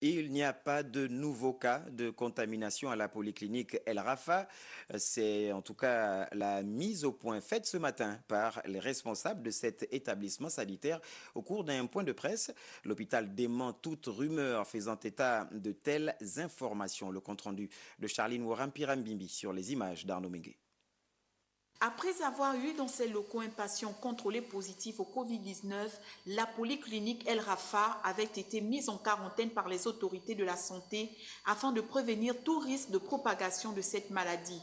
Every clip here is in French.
Il n'y a pas de nouveaux cas de contamination à la polyclinique El Rafa. C'est en tout cas la mise au point faite ce matin par les responsables de cet établissement sanitaire au cours d'un point de presse. L'hôpital dément toute rumeur faisant état de telles informations. Le compte-rendu de Charline Waram-Pirambimbi sur les images d'Arnaud Mengue. Après avoir eu dans ses locaux un patient contrôlé positif au Covid-19, la polyclinique El Rafa avait été mise en quarantaine par les autorités de la santé afin de prévenir tout risque de propagation de cette maladie.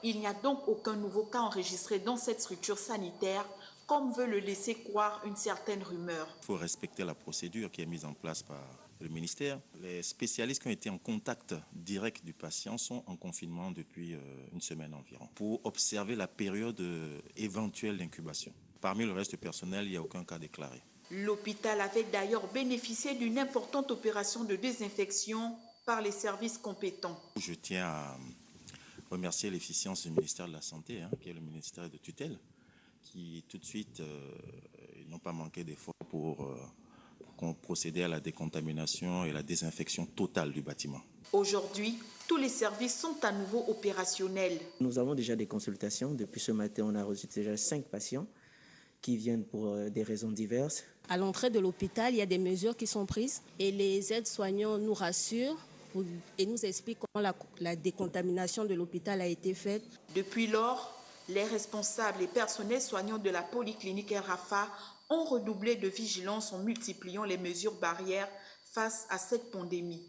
Il n'y a donc aucun nouveau cas enregistré dans cette structure sanitaire, comme veut le laisser croire une certaine rumeur. Il faut respecter la procédure qui est mise en place par le ministère. Les spécialistes qui ont été en contact direct du patient sont en confinement depuis une semaine environ pour observer la période éventuelle d'incubation. Parmi le reste du personnel, il n'y a aucun cas déclaré. L'hôpital avait d'ailleurs bénéficié d'une importante opération de désinfection par les services compétents. Je tiens à remercier l'efficience du ministère de la Santé, qui est le ministère de tutelle, qui tout de suite n'ont pas manqué d'efforts pour procéder à la décontamination et la désinfection totale du bâtiment. Aujourd'hui, tous les services sont à nouveau opérationnels. Nous avons déjà des consultations. Depuis ce matin, on a reçu déjà 5 patients qui viennent pour des raisons diverses. À l'entrée de l'hôpital, il y a des mesures qui sont prises et les aides-soignants nous rassurent et nous expliquent comment la décontamination de l'hôpital a été faite. Depuis lors, les responsables et personnels soignants de la polyclinique El Rafa ont redoublé de vigilance en multipliant les mesures barrières face à cette pandémie.